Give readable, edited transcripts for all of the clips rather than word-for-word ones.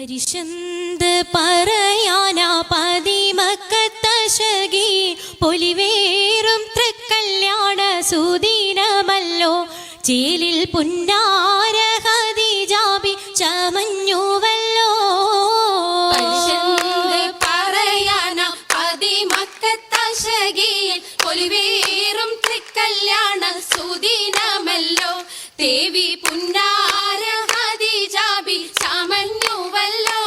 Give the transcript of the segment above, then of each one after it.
പരിശന്ത് പറയാനാ പതിമക്കത്തശകി പൊലിവേറും തൃക്കല്യാണ സുദിനമല്ലോ ചേലിൽ പുന്നാര ഖദീജാബി ചമഞ്ഞുവല്ലോ. പരിശന്ത് പറയാനാ പതിമക്കത്തശകി പൊലിവേറും തൃക്കല്യാണ സുദിനമല്ലോ ദേവി പുന്നാര ഖദീജാബി ചമഞ്ഞുവല്ലോ.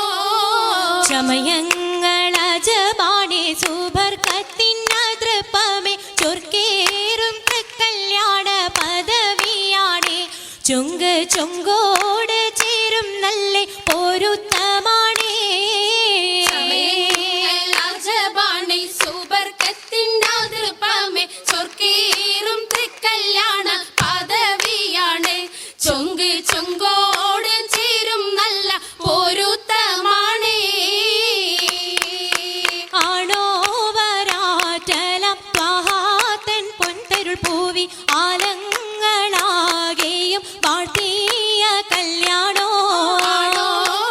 ചമയങ്ങളജബാണേ സുബർക്കത്തിനതൃപ്പമേ ചൊർക്കേറും തൃക്കല്യാണ പദവിയാണേ ചൊങ്ക് ചൊങ്കോട് ചേരും നല്ല പൊരുത്തമാണേ. ചമയങ്ങളജബാണേ സുബർക്കത്തിനതൃപ്പമേ ചൊർക്കേറും തൃക്കല്യാണ പദവിയാണേ ചൊങ്ക് ചൊങ്കോട് ചേരും നല്ല പൊരുത്തമാണേ. ആണോ വരാറ്റലം ത്വഹാതൻ പൊൻതരുൾ പൂവി ആലങ്ങളാകെയും വാഴ്ത്തിയ കല്യാണോ. ആണോ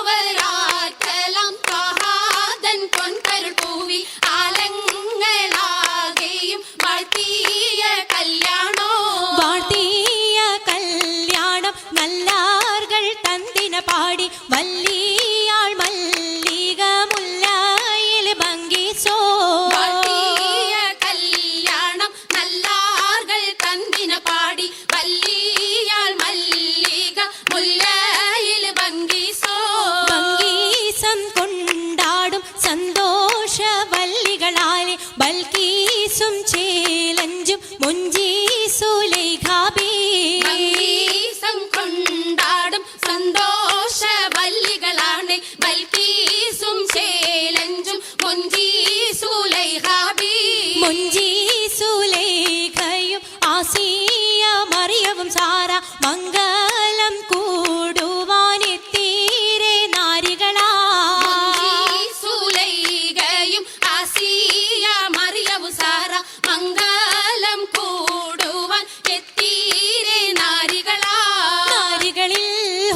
വരാറ്റലം ത്വഹാതൻ പൊൻതരുൾ പൂവി ആലങ്ങളാകെയും വാഴ്ത്തിയ കല്യാണോ. വാഴ്ത്തിയ കല്യാണം നല്ലാർകൾ തന്തിന പാടി വല്ലിയാൾ മല്ലിക മുല്ലയിൽ ഭംഗിസോ. വാഴ്ത്തിയ കല്യാണം നല്ലാർകൾ തന്തിന പാടി വല്ലിയാൾ മല്ലിക മുല്ലയിൽ ഭംഗിസോ. ഭംഗീസം കൊണ്ടാടും സന്തോഷ വല്ലികളാലെ ബൽക്കീസും ചേലഞ്ചും മുഞ്ചീസുലൈഖാബി. ഭംഗീസം കൊണ്ടാടും സന്തോഷ വല്ലികളാണ് ബൽക്കീസും ചേലഞ്ചും മുഞ്ചീസുലൈഖാബി. മുഞ്ചീസുലൈഖയും ആസിയ മറിയവും സാറ മംഗലം കൂടുവാനെത്തീരെ നാരികളാ. മുഞ്ചീസുലൈഖയും ആസിയ മറിയവും സാറ മംഗലം കൂടുവാൻ എത്തീരെ നാരികളാ. നാരികളിൽ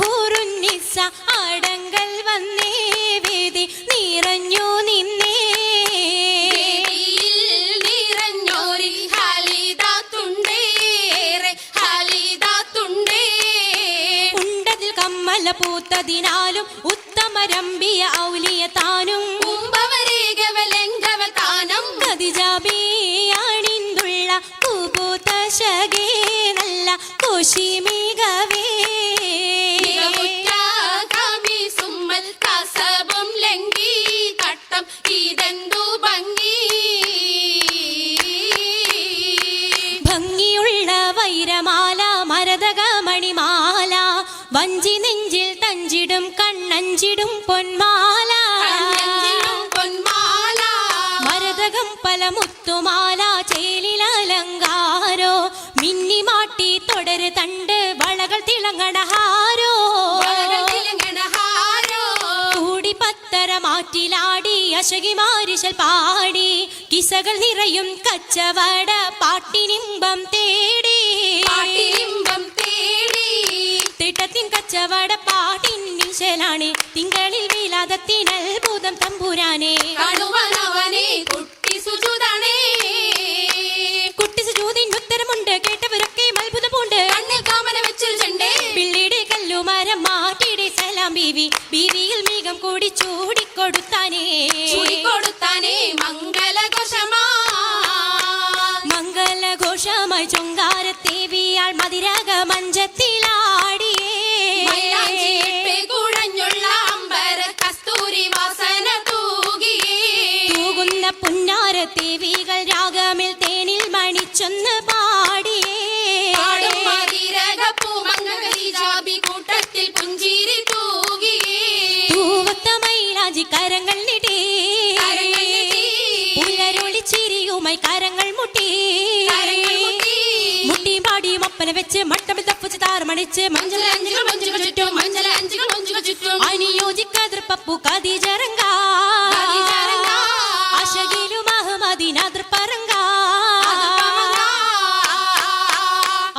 ഹൂറുന്നിസ അടങ്കൽ വന്നേ വേദി നിറഞ്ഞു നിന്നേ. വേദിയിൽ നിറഞ്ഞോരി ഹാലിദാത്തുണ്ടേറെ ഹാലിദാത്തുണ്ടേ. ഉണ്ടതിൽ കമ്മല പൂത്തതിനാലും ഉത്തമരമ്പിയ ഔലിയ താനും കുംഭവരേഖവലംഘവ താനം ഖദീജാബി അണിന്തുള്ള കുപൂതശകേ നല്ല കോശിമികവേ. മികവുറ്റാകാമിസുമ്മൽ കസബും ലംഘി തട്ടം ഇതെന്തു ഭംഗി. ഭംഗിയുള്ള വൈരമാല മരതക മണിമാല വഞ്ചി നെഞ്ചിൽ തഞ്ചിടും കണ്ണഞ്ചിടും പൊന്മാല. കണ്ണഞ്ചിലും പൊന്മാല മരതകം പല മുത്തുമാല ചേലിൽ അലങ്കാരോ മിന്നിമാട്ടി തുടര് തണ്ട് വളകൾ തിളങ്ങണഹാരോ. വളകൾ തിളങ്ങണഹാരോ. കൂടി പത്തര മാറ്റിലാടി അശകി മാരിശൽ പാടി കിസകൾ നിറയും കച്ചവട പാട്ടിനിമ്പം തേടി. പാട്ടിലിമ്പം തേടി തിട്ടത്തിൻ കച്ചവട പാട്ടിൻ നിശലാണ് തിങ്കളിൽ വിലാദത്തിനത്ഭുതം തമ്പുരാനെ. കാണുവാനവനെ കുട്ടി സുജുതാണേ. കുട്ടി സുജൂദിന് ഉത്തരമുണ്ട് കേട്ടവരൊക്കെ അത്ഭുതമുണ്ട്. കണ്ണിൽ കാമന വെച്ചൊരു ചെണ്ടേ പിള്ളിയുടെ കല്ലുമരം മാറ്റിയുടെ സലാം ബീവി ബീവിയിൽ മേഘം കൂടി ചൂടിക്കൊടുത്താനേ. ചൂടിക്കൊടുത്താനേ മംഗലഘോഷമാ. മംഗലഘോഷമായി ചൊങ്കാരത്തേവിയാൾ മതിരക മഞ്ചത്തിലാടിയേ. മൈലാഞ്ചിയിട്ട് കുഴഞ്ഞുള്ള അമ്പര കസ്തൂരി വാസന തൂകിയേ. തൂകുന്ന പുന്നാരത്തേവികൾ രാഗമിൽ തേനിൽ മണിച്ചൊന്ന് പാടിയേ. പാടും മതിരകപ്പൂമംഗ ഖദീജാബി കൂട്ടത്തിൽ പുഞ്ചിരി തൂകിയേ. തൂവത്ത മൈലാഞ്ചി കരങ്ങൾ നീട്ടി കരങ്ങൾ നീട്ടി. പുലരൊളി ചിരിയുമായി കരങ്ങൾ മുട്ടി. കരങ്ങൾ മുട്ടി. മുട്ടി പാടി മപ്പന വെച്ച് മട്ടമിൽ തപ്പുച്ച് താറമണിച്ച് മഞ്ചലഞ്ചുകൾ മഞ്ചുകൾ ചുറ്റും മഞ്ചലഞ്ചുകൾ മഞ്ചുകൾ ചുറ്റും അനുയോജിക്കാതിർ പപ്പു ഖദീജറങ്ക ഖദീജറങ്ക. അശകിലും അഹമ്മദിനാതിർ പറങ്ക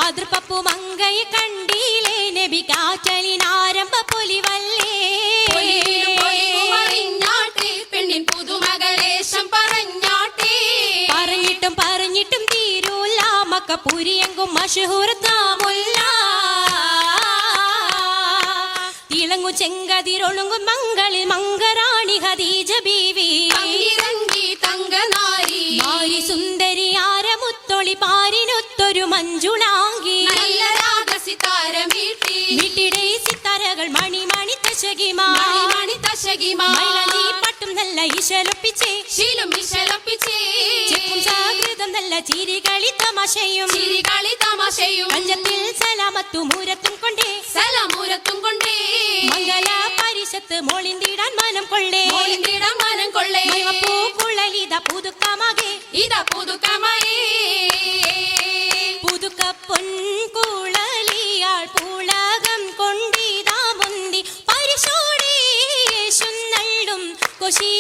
അതിർ പപ്പു മങ്കയെ കണ്ടില്ലേ നബി കാറ്റലിനാരംഭ പൊലിവല്ലേ. പുരിയെങ്കും മഷഹൂർത്താമുല്ല തിളങ്ങും ചെങ്കതിരൊളുങ്ങും മങ്ങളിൽ മങ്കറാണി ഖദീജ ബീവി തങ്കിരങ്കി തങ്കനാരി മാരി സുന്ദരി ആരമുത്തൊളി പാരിനൊത്തൊരു മഞ്ജുളാങ്കി നല്ല രാഗസിതാര മീട്ടി വീട്ടിടെ സിത്താരകൾ മണിമണി തശകിമാ മണിമണി തശകിമാ മൈലാഞ്ചി പട്ടും നല്ല ഇശലൊപ്പിച്ചേ ശീലും വിശലപ്പിച്ചേ ചെപ്പും സാകൃതം നല്ല ചിരികളി തമാശയും ചിരികളി തമാശയും പഞ്ചത്തിൽ സലാമത്തു മൂരത്തും കൊണ്ടേ സലാമൂരത്തും കൊണ്ടേ മംഗല പരിഷത്ത് മോളിന്തിടാൻ മനം കൊള്ളേ മോളിന്തിടം മനം കൊള്ളേ പൂക്കുഴലിത പുതുക്കമാകെ ഇതാ പുതുക്കമയേ പുതുക്ക പൊൻകുഴലിയാൾ പുളകം കൊണ്ടിതാ മുന്തി പരിശോടേ യേശുന്നള്ളും കൊശി